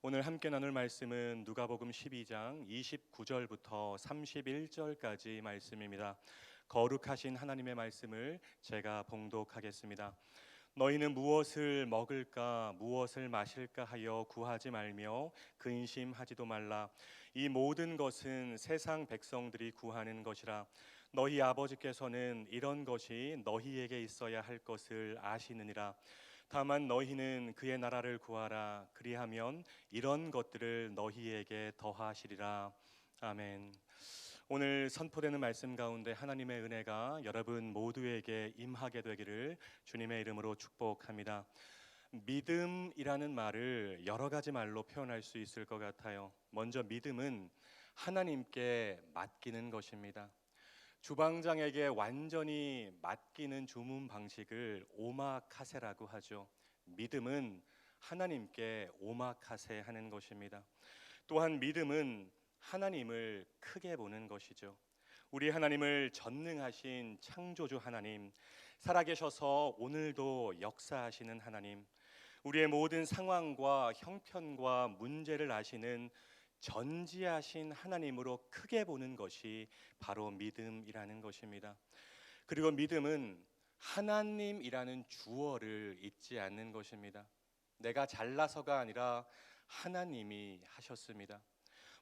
오늘 함께 나눌 말씀은 누가복음 12장 29절부터 31절까지 말씀입니다. 거룩하신 하나님의 말씀을 제가 봉독하겠습니다. 너희는 무엇을 먹을까 무엇을 마실까 하여 구하지 말며 근심하지도 말라. 이 모든 것은 세상 백성들이 구하는 것이라. 너희 아버지께서는 이런 것이 너희에게 있어야 할 것을 아시느니라. 다만 너희는 그의 나라를 구하라. 그리하면 이런 것들을 너희에게 더하시리라. 아멘. 오늘 선포되는 말씀 가운데 하나님의 은혜가 여러분 모두에게 임하게 되기를 주님의 이름으로 축복합니다. 믿음이라는 말을 여러 가지 말로 표현할 수 있을 것 같아요. 먼저 믿음은 하나님께 맡기는 것입니다. 주방장에게 완전히 맡기는 주문 방식을 오마카세라고 하죠. 믿음은 하나님께 오마카세 하는 것입니다. 또한 믿음은 하나님을 크게 보는 것이죠. 우리 하나님을 전능하신 창조주 하나님, 살아계셔서 오늘도 역사하시는 하나님, 우리의 모든 상황과 형편과 문제를 아시는 전지하신 하나님으로 크게 보는 것이 바로 믿음이라는 것입니다. 그리고 믿음은 하나님이라는 주어를 잊지 않는 것입니다. 내가 잘나서가 아니라 하나님이 하셨습니다.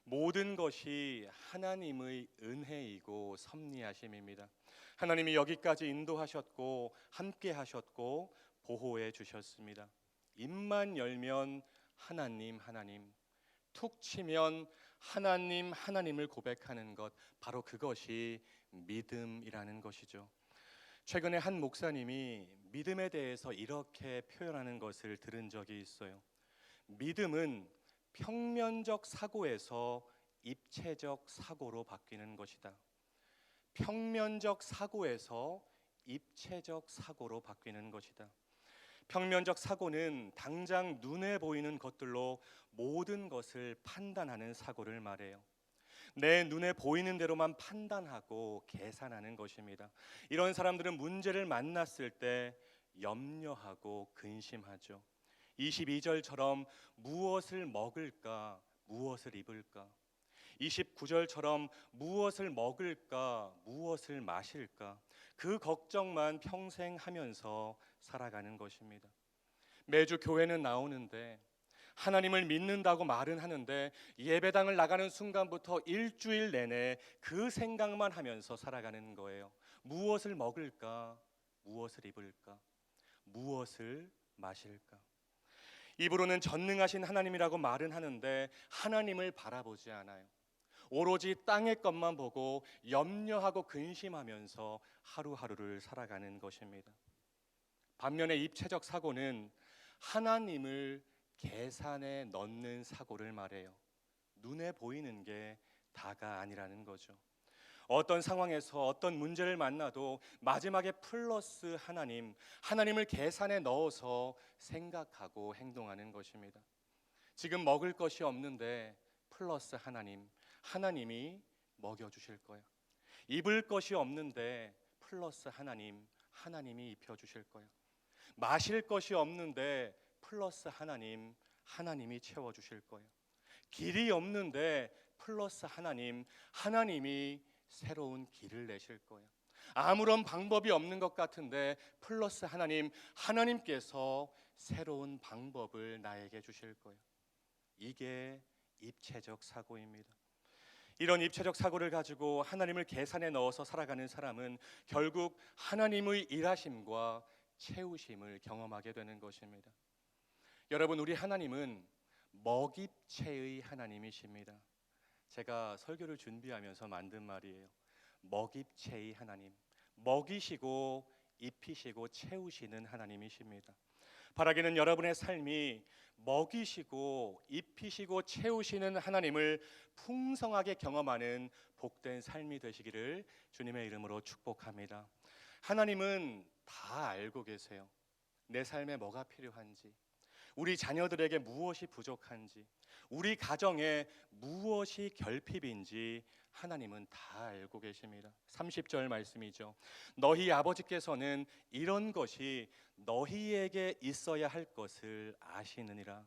모든 것이 하나님의 은혜이고 섭리하심입니다. 하나님이 여기까지 인도하셨고 함께 하셨고 보호해 주셨습니다. 입만 열면 하나님 하나님, 툭 치면 하나님 하나님을 고백하는 것, 바로 그것이 믿음이라는 것이죠. 최근에 한 목사님이 믿음에 대해서 이렇게 표현하는 것을 들은 적이 있어요. 믿음은 평면적 사고에서 입체적 사고로 바뀌는 것이다. 평면적 사고에서 입체적 사고로 바뀌는 것이다. 평면적 사고는 당장 눈에 보이는 것들로 모든 것을 판단하는 사고를 말해요. 내 눈에 보이는 대로만 판단하고 계산하는 것입니다. 이런 사람들은 문제를 만났을 때 염려하고 근심하죠. 22절처럼 무엇을 먹을까, 무엇을 입을까? 29절처럼 무엇을 먹을까, 무엇을 마실까? 그 걱정만 평생 하면서 살아가는 것입니다. 매주 교회는 나오는데, 하나님을 믿는다고 말은 하는데, 예배당을 나가는 순간부터 일주일 내내 그 생각만 하면서 살아가는 거예요. 무엇을 먹을까, 무엇을 입을까, 무엇을 마실까? 입으로는 전능하신 하나님이라고 말은 하는데 하나님을 바라보지 않아요. 오로지 땅의 것만 보고 염려하고 근심하면서 하루하루를 살아가는 것입니다. 반면에 입체적 사고는 하나님을 계산에 넣는 사고를 말해요. 눈에 보이는 게 다가 아니라는 거죠. 어떤 상황에서 어떤 문제를 만나도 마지막에 플러스 하나님을 계산에 넣어서 생각하고 행동하는 것입니다. 지금 먹을 것이 없는데 플러스 하나님이 먹여주실 거야. 입을 것이 없는데 플러스 하나님이 입혀주실 거야. 마실 것이 없는데 플러스 하나님이 채워주실 거예요. 길이 없는데 플러스 하나님이 새로운 길을 내실 거예요. 아무런 방법이 없는 것 같은데 플러스 하나님께서 새로운 방법을 나에게 주실 거예요. 이게 입체적 사고입니다. 이런 입체적 사고를 가지고 하나님을 계산에 넣어서 살아가는 사람은 결국 하나님의 일하심과 채우심을 경험하게 되는 것입니다. 여러분, 우리 하나님은 먹입체의 하나님이십니다. 제가 설교를 준비하면서 만든 말이에요. 먹입체의 하나님, 먹이시고 입히시고 채우시는 하나님이십니다. 바라기는 여러분의 삶이 먹이시고 입히시고 채우시는 하나님을 풍성하게 경험하는 복된 삶이 되시기를 주님의 이름으로 축복합니다. 하나님은 다 알고 계세요. 내 삶에 뭐가 필요한지, 우리 자녀들에게 무엇이 부족한지, 우리 가정에 무엇이 결핍인지 하나님은 다 알고 계십니다. 30절 말씀이죠. 너희 아버지께서는 이런 것이 너희에게 있어야 할 것을 아시느니라.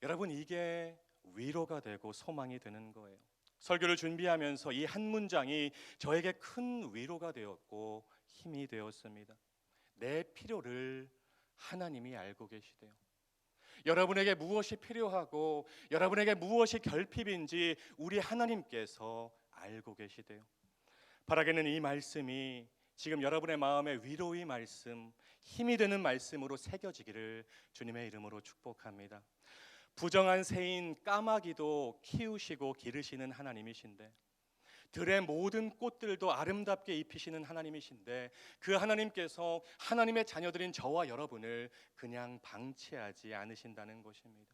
여러분, 이게 위로가 되고 소망이 되는 거예요. 설교를 준비하면서 이 한 문장이 저에게 큰 위로가 되었고 힘이 되었습니다. 내 필요를 하나님이 알고 계시대요. 여러분에게 무엇이 필요하고 여러분에게 무엇이 결핍인지 우리 하나님께서 알고 계시대요. 바라기는 이 말씀이 지금 여러분의 마음에 위로의 말씀, 힘이 되는 말씀으로 새겨지기를 주님의 이름으로 축복합니다. 부정한 새인 까마귀도 키우시고 기르시는 하나님이신데, 들의 모든 꽃들도 아름답게 입히시는 하나님이신데, 그 하나님께서 하나님의 자녀들인 저와 여러분을 그냥 방치하지 않으신다는 것입니다.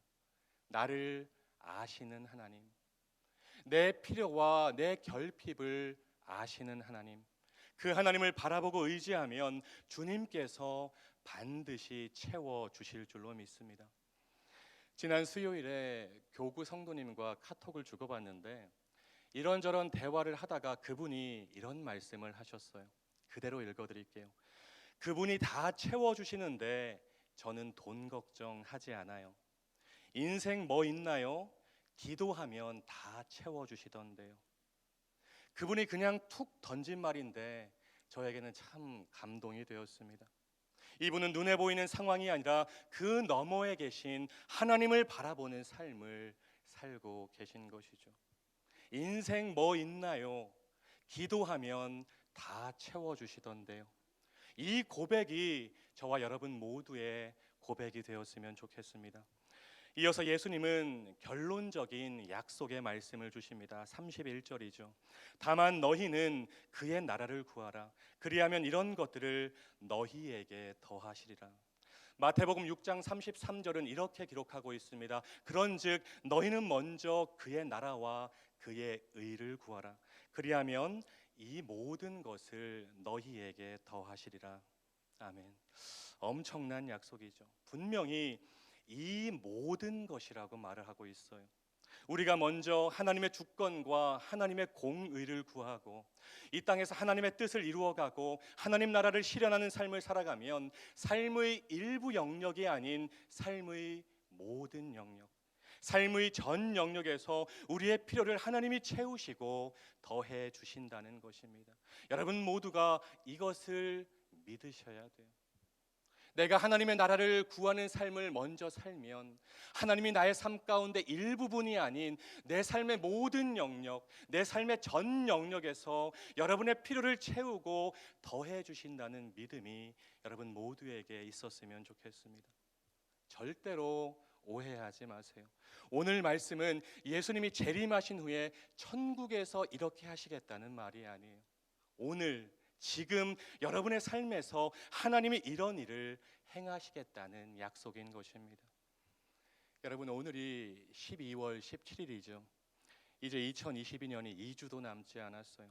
나를 아시는 하나님, 내 필요와 내 결핍을 아시는 하나님, 그 하나님을 바라보고 의지하면 주님께서 반드시 채워 주실 줄로 믿습니다. 지난 수요일에 교구 성도님과 카톡을 주고받는데 이런저런 대화를 하다가 그분이 이런 말씀을 하셨어요. 그대로 읽어드릴게요. 그분이 다 채워주시는데 저는 돈 걱정하지 않아요. 인생 뭐 있나요? 기도하면 다 채워주시던데요. 그분이 그냥 툭 던진 말인데 저에게는 참 감동이 되었습니다. 이분은 눈에 보이는 상황이 아니라 그 너머에 계신 하나님을 바라보는 삶을 살고 계신 것이죠. 인생 뭐 있나요? 기도하면 다 채워주시던데요. 이 고백이 저와 여러분 모두의 고백이 되었으면 좋겠습니다. 이어서 예수님은 결론적인 약속의 말씀을 주십니다. 31절이죠. 다만 너희는 그의 나라를 구하라. 그리하면 이런 것들을 너희에게 더하시리라. 마태복음 6장 33절은 이렇게 기록하고 있습니다. 그런즉 너희는 먼저 그의 나라와 그의 의를 구하라. 그리하면 이 모든 것을 너희에게 더하시리라. 아멘. 엄청난 약속이죠. 분명히 이 모든 것이라고 말을 하고 있어요. 우리가 먼저 하나님의 주권과 하나님의 공의를 구하고 이 땅에서 하나님의 뜻을 이루어가고 하나님 나라를 실현하는 삶을 살아가면 삶의 일부 영역이 아닌 삶의 모든 영역, 삶의 전 영역에서 우리의 필요를 하나님이 채우시고 더해 주신다는 것입니다. 여러분 모두가 이것을 믿으셔야 돼요. 내가 하나님의 나라를 구하는 삶을 먼저 살면 하나님이 나의 삶 가운데 일부분이 아닌 내 삶의 모든 영역, 내 삶의 전 영역에서 여러분의 필요를 채우고 더해 주신다는 믿음이 여러분 모두에게 있었으면 좋겠습니다. 절대로 오해하지 마세요. 오늘 말씀은 예수님이 재림하신 후에 천국에서 이렇게 하시겠다는 말이 아니에요. 오늘 지금 여러분의 삶에서 하나님이 이런 일을 행하시겠다는 약속인 것입니다. 여러분, 오늘이 12월 17일이죠. 이제 2022년이 2주도 남지 않았어요.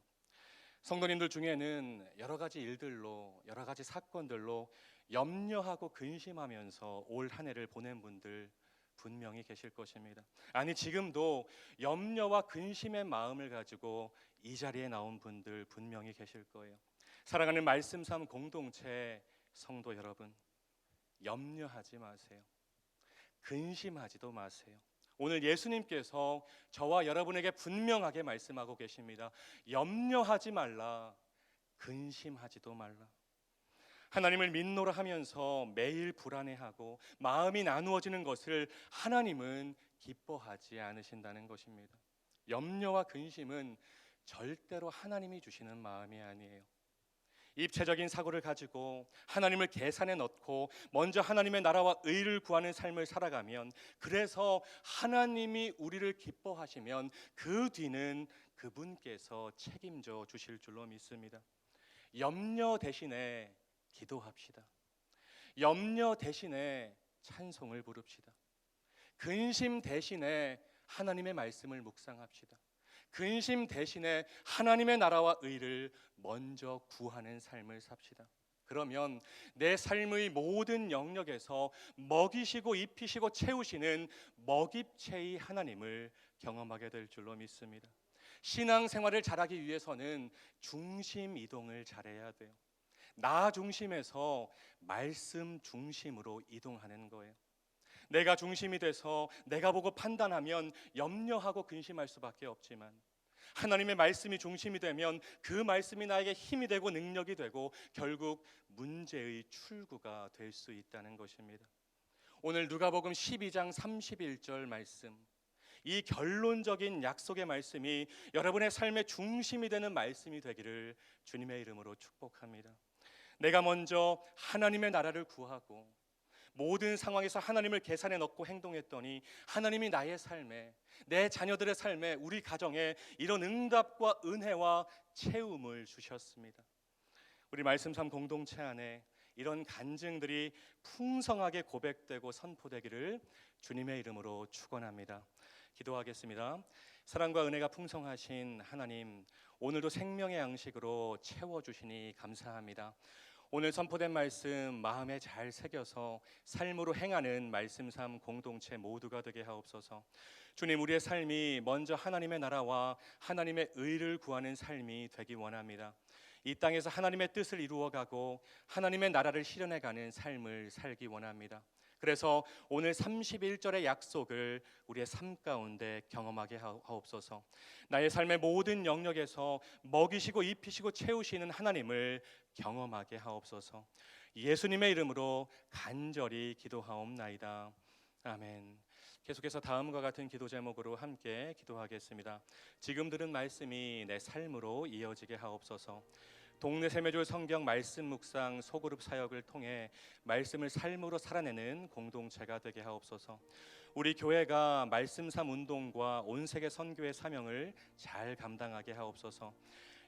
성도님들 중에는 여러 가지 일들로, 여러 가지 사건들로 염려하고 근심하면서 올 한 해를 보낸 분들 분명히 계실 것입니다. 아니, 지금도 염려와 근심의 마음을 가지고 이 자리에 나온 분들 분명히 계실 거예요. 사랑하는 말씀 삶 공동체 성도 여러분, 염려하지 마세요. 근심하지도 마세요. 오늘 예수님께서 저와 여러분에게 분명하게 말씀하고 계십니다. 염려하지 말라, 근심하지도 말라. 하나님을 믿노라 하면서 매일 불안해하고 마음이 나누어지는 것을 하나님은 기뻐하지 않으신다는 것입니다. 염려와 근심은 절대로 하나님이 주시는 마음이 아니에요. 입체적인 사고를 가지고 하나님을 계산에 넣고 먼저 하나님의 나라와 의를 구하는 삶을 살아가면, 그래서 하나님이 우리를 기뻐하시면 그 뒤는 그분께서 책임져 주실 줄로 믿습니다. 염려 대신에 기도합시다. 염려 대신에 찬송을 부릅시다. 근심 대신에 하나님의 말씀을 묵상합시다. 근심 대신에 하나님의 나라와 의를 먼저 구하는 삶을 삽시다. 그러면 내 삶의 모든 영역에서 먹이시고 입히시고 채우시는 먹입체의 하나님을 경험하게 될 줄로 믿습니다. 신앙생활을 잘하기 위해서는 중심 이동을 잘해야 돼요. 나 중심에서 말씀 중심으로 이동하는 거예요. 내가 중심이 돼서 내가 보고 판단하면 염려하고 근심할 수밖에 없지만, 하나님의 말씀이 중심이 되면 그 말씀이 나에게 힘이 되고 능력이 되고 결국 문제의 출구가 될 수 있다는 것입니다. 오늘 누가복음 12장 31절 말씀, 이 결론적인 약속의 말씀이 여러분의 삶의 중심이 되는 말씀이 되기를 주님의 이름으로 축복합니다. 내가 먼저 하나님의 나라를 구하고 모든 상황에서 하나님을 계산에 넣고 행동했더니 하나님이 나의 삶에, 내 자녀들의 삶에, 우리 가정에 이런 응답과 은혜와 채움을 주셨습니다. 우리 말씀 삶 공동체 안에 이런 간증들이 풍성하게 고백되고 선포되기를 주님의 이름으로 축원합니다. 기도하겠습니다. 사랑과 은혜가 풍성하신 하나님, 오늘도 생명의 양식으로 채워주시니 감사합니다. 오늘 선포된 말씀 마음에 잘 새겨서 삶으로 행하는 말씀 삶 공동체 모두가 되게 하옵소서. 주님, 우리의 삶이 먼저 하나님의 나라와 하나님의 의를 구하는 삶이 되기 원합니다. 이 땅에서 하나님의 뜻을 이루어가고 하나님의 나라를 실현해가는 삶을 살기 원합니다. 그래서 오늘 31절의 약속을 우리의 삶 가운데 경험하게 하옵소서. 나의 삶의 모든 영역에서 먹이시고 입히시고 채우시는 하나님을 경험하게 하옵소서. 예수님의 이름으로 간절히 기도하옵나이다. 아멘. 계속해서 다음과 같은 기도 제목으로 함께 기도하겠습니다. 지금 들은 말씀이 내 삶으로 이어지게 하옵소서. 동네 세매줄 성경 말씀 묵상 소그룹 사역을 통해 말씀을 삶으로 살아내는 공동체가 되게 하옵소서. 우리 교회가 말씀 삶 운동과 온 세계 선교의 사명을 잘 감당하게 하옵소서.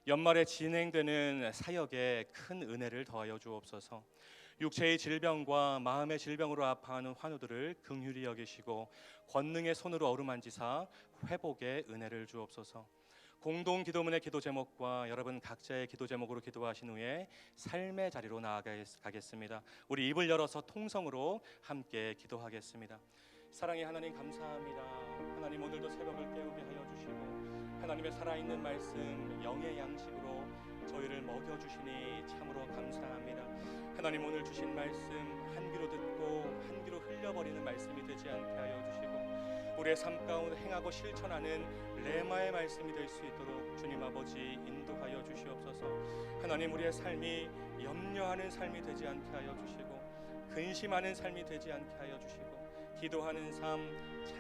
연말에 진행되는 사역에 큰 은혜를 더하여 주옵소서. 육체의 질병과 마음의 질병으로 아파하는 환우들을 긍휼히 여기시고 권능의 손으로 어루만지사 회복의 은혜를 주옵소서. 공동 기도문의 기도 제목과 여러분 각자의 기도 제목으로 기도하신 후에 삶의 자리로 나아가겠습니다. 우리 입을 열어서 통성으로 함께 기도하겠습니다. 사랑의 하나님, 감사합니다. 하나님, 오늘도 새벽을 깨우게 하여 주시고 하나님의 살아있는 말씀 영의 양식으로 저희를 먹여주시니 참으로 감사합니다. 하나님, 오늘 주신 말씀 한 귀로 듣고 한 귀로 흘려버리는 말씀이 되지 않게 하여 주시고 우리의 삶 가운데 행하고 실천하는 레마의 말씀이 될 수 있도록 주님 아버지 인도하여 주시옵소서. 하나님, 우리의 삶이 염려하는 삶이 되지 않게 하여 주시고 근심하는 삶이 되지 않게 하여 주시고 기도하는 삶,